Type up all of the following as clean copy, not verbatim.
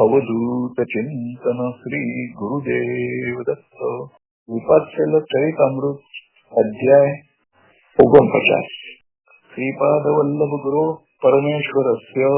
अवधूत चिंतन श्री गुरुदेव दत्त। विपाशल चरितामृत अध्याय 49। श्रीपाद वल्लभ गुरु परमेश्वरस्य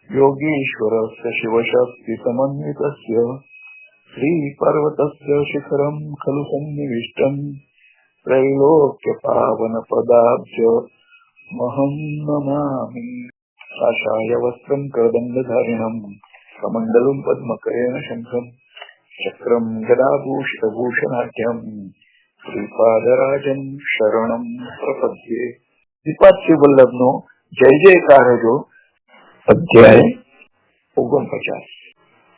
योगीश्वरस्य शिवशक्ति समन्वितस्य श्री पर्वतस्य शिखरं खलु सन्निविष्टं त्रैलोक्य पावन पदाब्ज महं नमामि। काषाय वस्त्रं करदण्डधारिणं कमण्डलुं पद्मकरेण शङ्खं चक्रं गदाभूषितभूषणाढ्यं श्रीपादराजं शरणं प्रपद्ये। श्रीपाद वल्लभનો જય જયકાર જો અધ્યાય 49।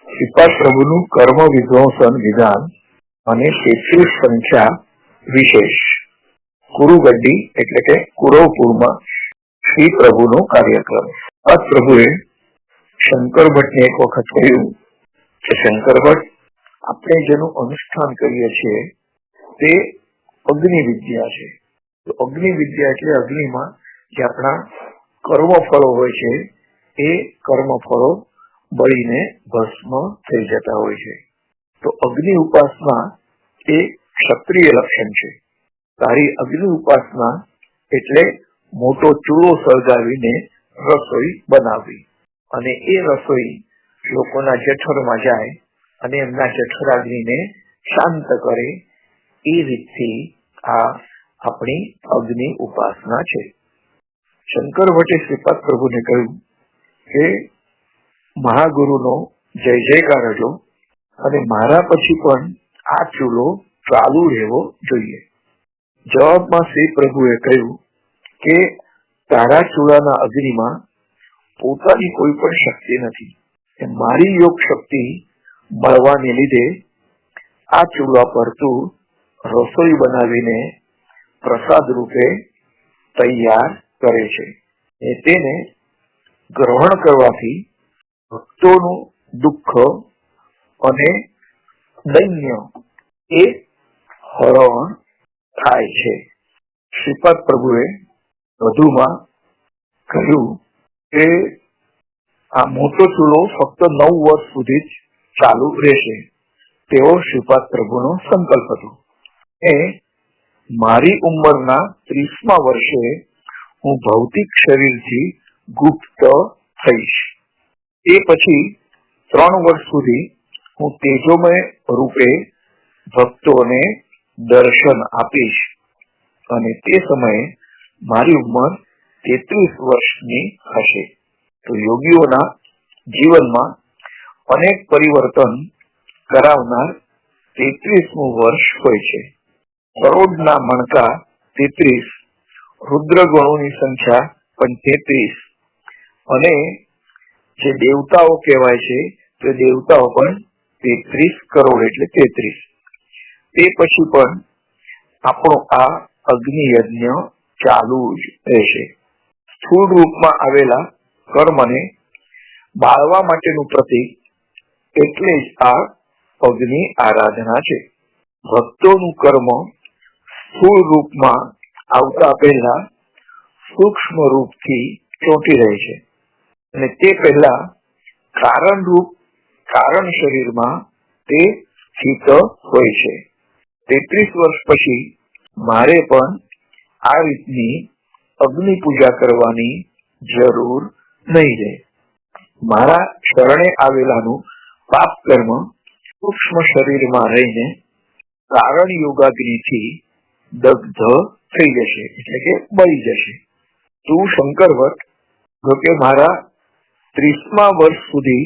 શ્રીપાદ પ્રભુનું કર્મ વિધ્વંસન વિધાન અને 33 સંખ્યા વિશેષ। કુરુગડ્ડી એટલે કે કુરવપુરમાં શ્રી પ્રભુનો કાર્યક્રમ। શ્રીપાદ પ્રભુએ શંકર ભટ્ટને એક વખત કહ્યું કે શંકર ભટ્ટ, આપણે જેનું અનુષ્ઠાન કરીએ છીએ તે અગ્નિ વિદ્યા છે। તો અગ્નિ વિદ્યા એટલે અગ્નિમાં જે આપણા કર્મફળો હોય છે એ કર્મફળો બળીને ભસ્મ થઈ જતા હોય છે। તો અગ્નિ ઉપાસના એ ક્ષત્રિય લક્ષણ છે। તારી અગ્નિ ઉપાસના એટલે મોટો ચૂલો સળગાવીને રસોઈ બનાવવી અને એ રસોઈ લોકોના જઠરમાં જાય અને એમના જઠરાગ્નિને શાંત કરે, એ રીતથી આ આપણી અગ્નિ ઉપાસના છે। શંકર ભટ્ટે શ્રીપાદ પ્રભુને કહ્યું કે મહાગુરુનો જય જયકાર હજો અને મારા પછી પણ આ ચૂલો ચાલુ રહેવો જોઈએ। જવાબમાં શ્રી પ્રભુએ કહ્યું કે તારા ચૂલાના અગ્નિમાં પોતાની કોઈ પણ શક્તિ નથી। મારી યોગ શક્તિ મળવાને લીધે આ ચૂલા પર તું રસોઈ બનાવીને પ્રસાદ રૂપે તૈયાર કરે છે। તેને ગ્રહણ કરવાથી ભક્તોનું દુઃખ અને દૈન્ય એ હરણ થાય છે। શ્રીપાદ પ્રભુએ વધુમાં કહ્યું કે આ મોટો ચૂલો ફક્ત 9 વર્ષ સુધી જ ચાલુ રહેશે તેવો શ્રીપાદ પ્રભુનો સંકલ્પ હતો। મારી ઉંમરના 30મા વર્ષે હું ભૌતિક શરીરથી ગુપ્ત થઈશ। એ પછી 3 વર્ષ સુધી હું તેજોમય રૂપે ભક્તોને દર્શન આપીશ અને તે સમયે મારી ઉંમર 33 વર્ષની હશે। તો યોગીઓના જીવનમાં અનેક પરિવર્તન કરાવનાર 33મું વર્ષ હોય છે। કરોડના મણકા 33, રુદ્રગણોની સંખ્યા પણ 33 અને જે દેવતાઓ કહેવાય છે તે દેવતાઓ પણ 33 કરોડ એટલે 33। તે પછી પણ આપણો આ અગ્નિ યજ્ઞ ચાલુ જ રહેશે। સ્થૂળ રૂપમાં આવેલા કર્મને બાળવા માટેનું પ્રતીક એટલે જ આ અગ્નિ આરાધના છે। ભક્તોનું કર્મ સ્થૂળ રૂપમાં આવતા પહેલા સૂક્ષ્મ રૂપથી ચોંટી રહે છે અને તે પહેલા કારણ રૂપ કારણ શરીરમાં તે સ્થિત હોય છે। 33 વર્ષ પછી મારે પણ આ રીતની અગ્નિ પૂજા કરવાની જરૂર નહીં રહે। મારા શરણે આવેલાનું પાપ કર્મ સૂક્ષ્મ શરીરમાં રહીને કારણ યોગાગ્નિથી દગ્ધ થઈ જશે એટલે કે બળી જશે। તું શંકર ભટ્ટ, જોકે મારા 30મા વર્ષ સુધી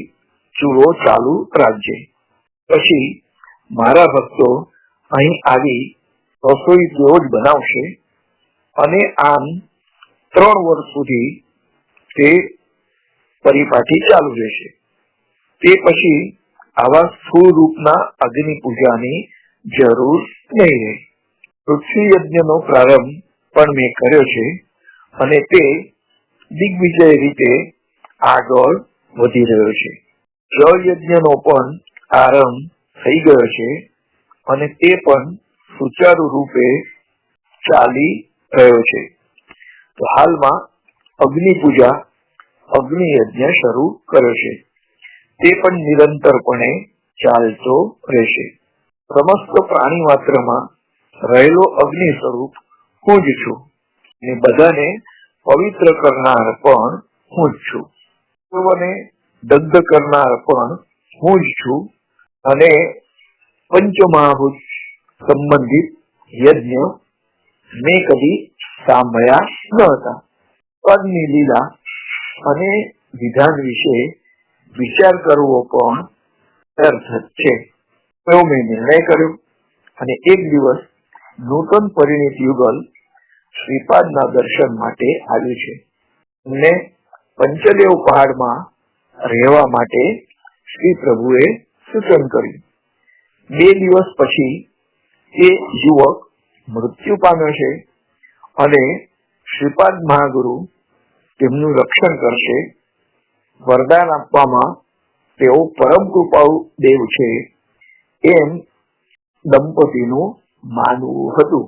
ચૂલો ચાલુ રાખજે। પછી મારા ભક્તો અહીં આવી રસોઈ તેઓ જ બનાવશે અને આમ 3 વર્ષ સુધી તે પરિપાટી ચાલુ રહેશે। તે પછી આવા સ્થૂળ રૂપના અગ્નિ પૂજાની જરૂર નહીં રહે। પૃથ્વી યજ્ઞનો પ્રારંભ પણ મેં કર્યો છે અને તે દિગ્વિજય રીતે આગળ વધી રહ્યો છે। જળ યજ્ઞનો પણ આરંભ થઈ ગયો છે અને તે પણ સુચારુ રૂપે ચાલી રહ્યો છે। તો હાલમાં અગ્નિ પૂજા અગ્નિ યજ્ઞ શરૂ કર્યો છે। તે પણ નિરંતરપણે ચાલતો રહેશે. સમસ્ત પ્રાણી માત્રમાં રહેલો અગ્નિ સ્વરૂપ હું જ છું અને બધાને પવિત્ર કરનાર પણ હું જ છું. સર્વને દગ્ધ કરનાર પણ હું જ છું અને પંચમહાભૂત સંબંધિત યજ્ઞ મેં કદી સાંભળ્યા ન હતા. પદની લીલા અને વિધાન વિશે વિચાર કરવો પણ વ્યર્થ છે. એવો મેં નિર્ણય કર્યો અને એક દિવસ નૂતન પરિણીત યુગલ શ્રીપાદના દર્શન માટે આવ્યું છે. એમને પંચદેવ પહાડમાં રહેવા માટે શ્રી પ્રભુએ સૂચન કર્યું. 2 દિવસ પછી તે યુવક મૃત્યુ પામ્યો છે અને શ્રીપાદ મહાગુરુ તેમનું રક્ષણ કરશે. વરદાન આપવામાં તેઓ પરમ કૃપાળુ દેવ છે એમ દંપતીનું માનવું હતું.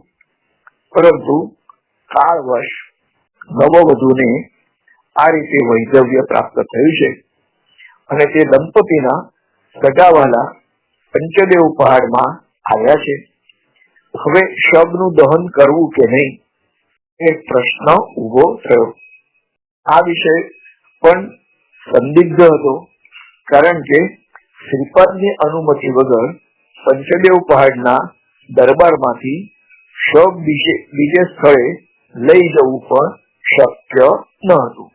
પરંતુ કાળવશ નવવધૂને આ રીતે વૈધવ્ય પ્રાપ્ત થયું છે અને તે દંપતીના સગાવાલા પંચદેવ પહાડમાં આવ્યા છે. હવે શબનું દહન કરવું કે નહીં એક પ્રશ્ન ઉભો થયો. આ વિષય પણ સંદિગ્ધ હતો, કારણ કે શ્રીપાદની અનુમતિ વગર પંચદેવ પહાડના દરબારમાંથી શબ બીજે સ્થળે લઈ જવું પણ શક્ય ન હતું.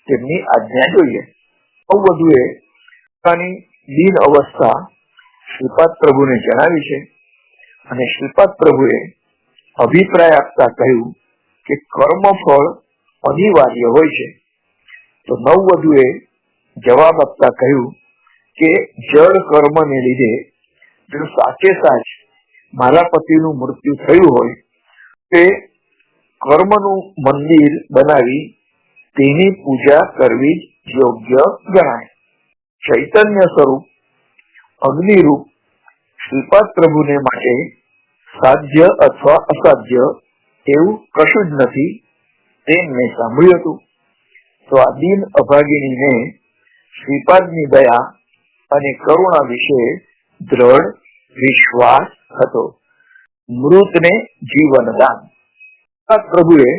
તેમની આજ્ઞા જોઈએ. નવવધુએ પોતાની દીન અવસ્થા શ્રીપાદ પ્રભુને જણાવી છે અને શ્રીપાદ પ્રભુએ અભિપ્રાય આપતા કહ્યું કે કર્મફળ અનિવાર્ય હોય છે. તો નવવધુએ જવાબ આપતા કહ્યું કે જળ કર્મને લીધે જો સાચે સાચ મારા પતિનું મૃત્યુ થયું હોય તે કર્મનું મંદિર બનાવી તેની પૂજા કરવી જ યોગ્ય ગણાય. ચૈતન્ય સ્વરૂપ અગ્નિરૂપ શ્રીપાદ પ્રભુને માટે સાધ્ય અથવા અસાધ્ય એવું કશું જ નથી તેમ મેં સાંભળ્યું હતું. તો આ દીન અભાગિણીને શ્રીપાદની દયા અને કરુણા વિશે દ્રઢ વિશ્વાસ હતો. મૃતને જીવનદાન. પ્રભુએ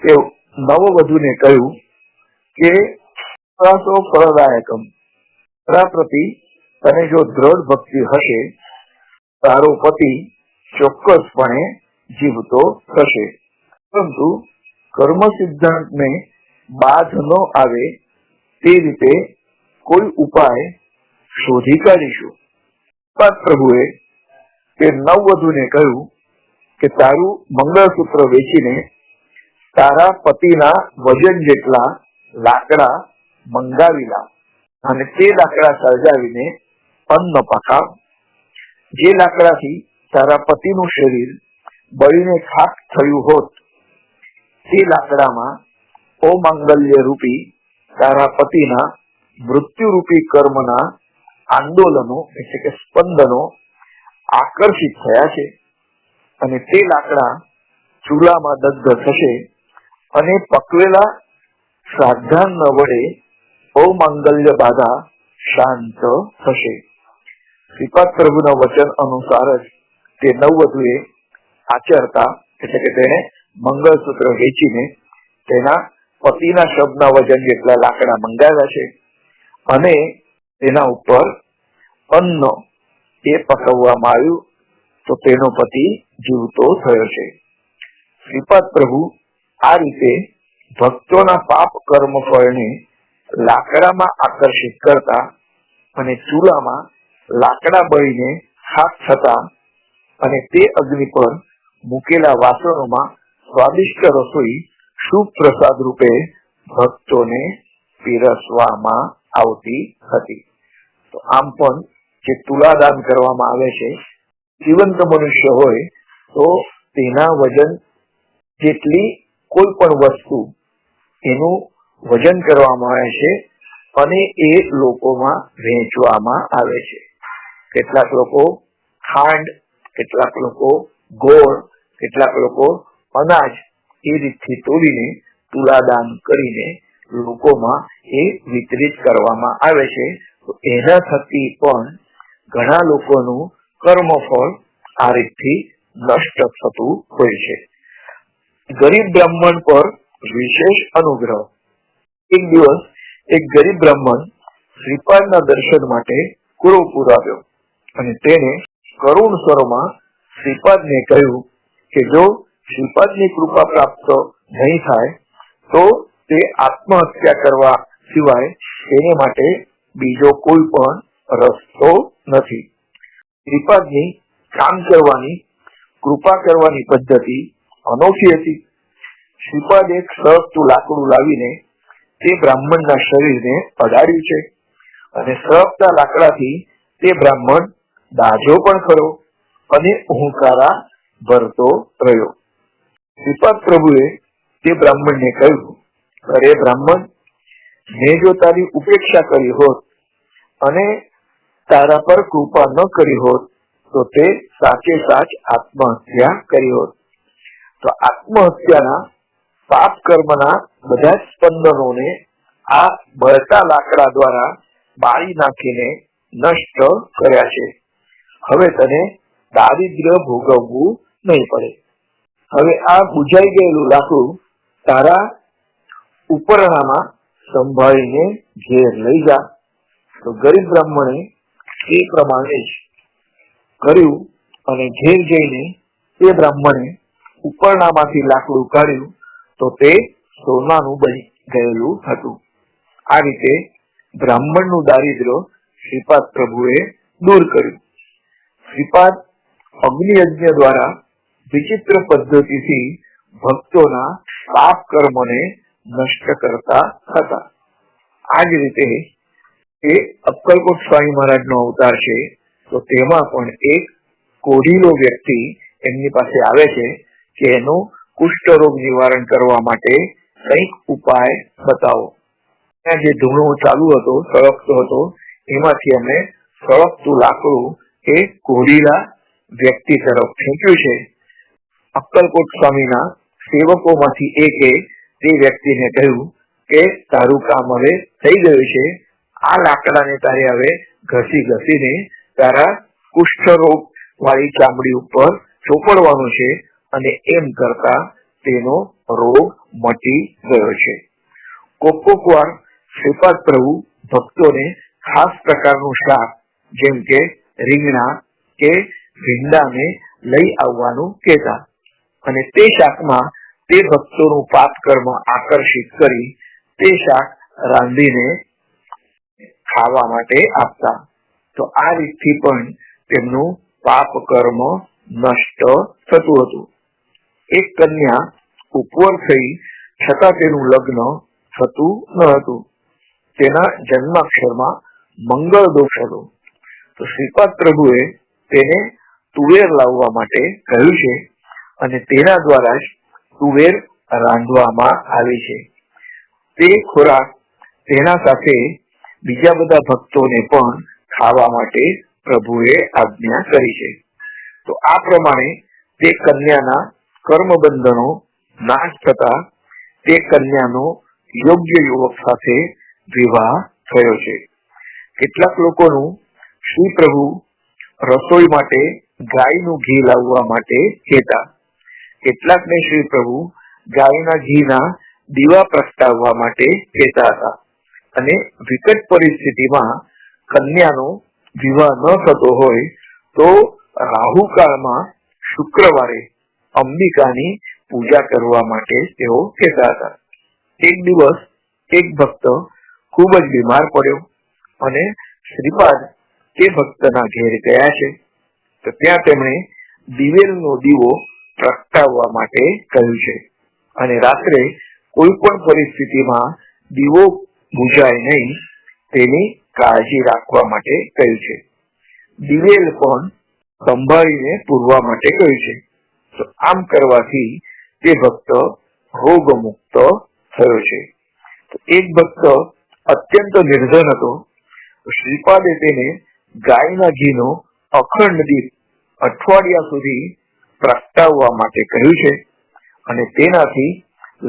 તે નવવધૂને કહ્યું કે ફળદાયકમ, તારા પ્રતિ તને જો દ્રઢ ભક્તિ હશે તારો પતિ ચોક્કસપણે જીવતો થશે, પરંતુ કર્મ સિદ્ધાંતને બાધ ન આવે તે રીતે કોઈ ઉપાય શોધી કાઢીશું. પ્રભુએ તે નવવધૂને કહ્યું કે તારું મંગળસૂત્ર વેચીને તારા પતિના વજન જેટલા લાકડા મંગાવી લાવ અને તે લાકડા સળગાવીને અન્ન પકાવ. જે લાકડાથી તારા પતિનું શરીર બળીને ખાક થયું હોત તે લાકડામાં અમાંગલ્ય રૂપી તારા પતિના મૃત્યુ રૂપી કર્મના આંદોલનો એટલે કે સ્પંદનો આકર્ષિત થયા છે અને તે લાકડા ચૂલામાં દગ્ધ થશે અને પકવેલા શ્રાદ્ધાન્ન વડે અમાંગલ્ય બાધા શાંત થશે. શ્રીપાદ પ્રભુના વચન અનુસાર જ તે નવવધુએ આચરતા એટલે કે તેને મંગળસૂત્ર વેચીને તેના પતિના શબના વજન જેટલા લાકડા મંગાવ્યા છે અને તેના ઉપર અન્ન એ પકવવામાં આવ્યું તો તેનો પતિ જીવતો થયો છે. શ્રીપાદ પ્રભુ આ રીતે ભક્તોના પાપ કર્મ ફળને લાકડામાં આકર્ષિત કરતા અને ચૂલામાં લાકડા બળીને ખાક થતા અને તે અગ્નિ પર મૂકેલા વાસણોમાં સ્વાદિષ્ટ રસોઈ શુભ પ્રસાદ રૂપે ભક્તોને પીરસવામાં આવતી હતી. તો આમ પણ જે તુલાદાન કરવામાં આવે છે, જીવંત મનુષ્ય હોય તો તેના વજન જેટલી કોઈ પણ વસ્તુ એનું વજન કરવામાં આવે છે અને એ લોકોમાં વહેંચવામાં આવે છે. કેટલાક લોકો ખાંડ, કેટલાક લોકો ગોળ, કેટલાક લોકો અનાજ એ રીતથી તોડીને તુલાદાન કરીને લોકોમાં એ વિતરિત કરવામાં આવે છે તો એના થકી પણ ઘણા લોકોનું કર્મફળ આ રીતથી નષ્ટ થતું હોય છે. ગરીબ બ્રાહ્મણ પર વિશેષ અનુગ્રહ. એક દિવસ એક ગરીબ બ્રાહ્મણ શ્રીપાદના દર્શન માટે કુરુપુર આવ્યો અને તેને કરુણ સ્વરમાં શ્રીપાદને કહ્યું કે જો શ્રીપાદની કૃપા પ્રાપ્ત નહીં થાય તો તે આત્મહત્યા કરવા સિવાય તેને માટે બીજો કોઈ પણ રસ્તો નથી. શ્રીપાદની કામ કરવાની, કૃપા કરવાની પદ્ધતિ અનોખી હતી. શ્રીપાદ એક સળગતું લાકડું લાવીને તે બ્રાહ્મણના શરીરને અડાડ્યું છે અને સળગતા લાકડાથી તે બ્રાહ્મણ દાઝો પણ ખરો અને હુંકારા ભરતો રહ્યો. શ્રીપાદ પ્રભુએ તે બ્રાહ્મણને કહ્યું, અરે બ્રાહ્મણ, મેં જો તારી ઉપેક્ષા કરી હોત અને તારા પર કૃપા ન કરી હોત તો તે સાચે સાચ આત્મહત્યા કરી હોત. તો આત્મહત્યાના પાપ કર્મના બધા જ સ્પંદનોને આ બળતા લાકડા દ્વારા બાળી નાખીને નષ્ટ કર્યા છે. હવે તને દારિદ્ર્ય ભોગવવું નહીં પડે. હવે આ બુઝાઈ ગયેલું લાકડું તારા ઉપરણામાં સંભાળીને ઘેર લઈ જા. તો ગરીબ બ્રાહ્મણે એ પ્રમાણે જ કર્યું અને ઘેર જઈને તે બ્રાહ્મણે ઉપરણામાંથી લાકડું કાઢ્યું તો તે સોનાનું બની ગયેલું હતું. આ રીતે બ્રાહ્મણનું દારિદ્ર્ય શ્રીપાદ પ્રભુએ દૂર કર્યું. શ્રીપાદ અગ્નિ યજ્ઞ દ્વારા વિચિત્ર પદ્ધતિથી ભક્તોના પાપ કર્મને નષ્ટ કરતા હતા. આ જ રીતે એ અક્કલકોટ સ્વામી મહારાજનો અવતાર છે. તો તેમાં પણ એક કોઢીલો વ્યક્તિ એમની પાસે આવે છે કે એનું કુષ્ઠરોગ નિવારણ કરવા માટે કંઈક ઉપાય બતાવો. ત્યાં જે ધૂણો ચાલુ હતો, સળગતો હતો, એમાંથી એમણે સળગતું લાકડું એ કોઢીલા વ્યક્તિ તરફ ફેંક્યું છે. અક્કલકોટ સ્વામીના સેવકોમાંથી એકે તે વ્યક્તિને કહ્યું કે તારું કામ હવે થઈ ગયું છે. આ લાકડાને તારે હવે ઘસી ઘસીને તારા કુષ્ઠરોગ વાળી ચામડી ઉપર ચોપડવાનું છે અને એમ કરતા તેનો રોગ મટી ગયો છે. કોક વાર શ્રીપાદ પ્રભુ ભક્તોને ખાસ પ્રકારનું શાક જેમ કે રીંગણા કે ભીંડાને લઈ આવવાનું કહેતા અને તે શાકમાં તે ભક્તોનું પાપ કર્મ આકર્ષિત કરી તે શાક રાંધીને ખાવા માટે આપતા. તો આ રીતથી પણ તેમનું પાપ કર્મ નષ્ટ થતું હતું. એક કન્યા ઉપવર થઈ છતાં તેનું લગ્ન થતું ન હતું. તેના જન્માક્ષરમાં મંગળ દોષ હતો. તો શ્રીપાદ પ્રભુએ તેને તુવેર લાવવા માટે કહ્યું છે અને તેના દ્વારા જ તુવેર રાંધવામાં આવી છે. તે ખોરાક તેના સાથે બીજા બધા ભક્તોને પણ ખાવા માટે પ્રભુએ આજ્ઞા કરી છે. તો આ પ્રમાણે તે કન્યાના કર્મબંધનો નાશ થતા તે કન્યાનો યોગ્ય યુવક સાથે વિવાહ થયો છે. કેટલાક લોકોનું શ્રી પ્રભુ રસોઈ માટે ગાયનું ઘી લાવવા માટે કહેતા. કેટલાકને શ્રી પ્રભુ ગાયના ઘીના દીવા પ્રગટાવવા માટે કહેતા હતા અને વિકટ પરિસ્થિતિમાં કન્યાનો વિવાહ ન થતો હોય તો રાહુકાળમાં શુક્રવારે અંબિકાની પૂજા કરવા માટે તેઓ કહેતા હતા. એક દિવસ એક ભક્ત ખૂબ જ બીમાર પડ્યો અને શ્રીપાદ તે ભક્તના ઘેર ગયા છે. તો ત્યાં તેમણે દિવેલનો દીવો પ્રગટાવવા માટે કહ્યું છે અને રાત્રે કોઈ પણ પરિસ્થિતિમાં દીવો બુઝાય નહીં તેની કાળજી રાખવા માટે કહ્યું છે. દિવેલ પણ સંભાળીને પૂરવા માટે કહ્યું છે. તો આમ કરવાથી તે ભક્ત રોગ મુક્ત થયો છે. તો એક ભક્ત અત્યંત નિર્ધન હતો. શ્રીપાદે તેને ગાયના ઘીનો અખંડ દીપ અઠવાડિયા સુધી પ્રગટાવવા માટે કહ્યું છે અને તેનાથી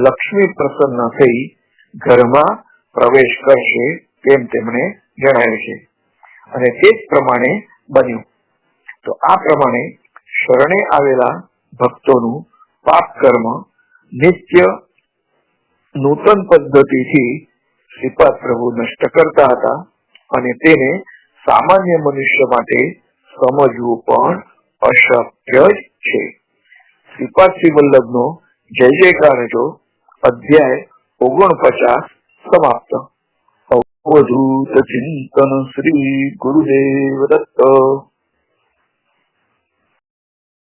લક્ષ્મી પ્રસન્ન થઈ ઘરમાં પ્રવેશ કરશે તેમ તેમણે જણાવ્યું છે અને તે જ પ્રમાણે બન્યું. તો આ પ્રમાણે શરણે આવેલા ભક્તોનું પાપ કર્મ નિત્ય નૂતન પદ્ધતિથી શ્રીપાદ પ્રભુ નષ્ટ કરતા હતા અને તેને સામાન્ય મનુષ્ય માટે સમજવું પણ અશક્ય જ છે. શ્રીપાદ શ્રી વલ્લભનો જય જયકાર જો અધ્યાય 49 સમાપ્ત. અવધૂત ચિંતન શ્રી ગુરુદેવ દત્ત.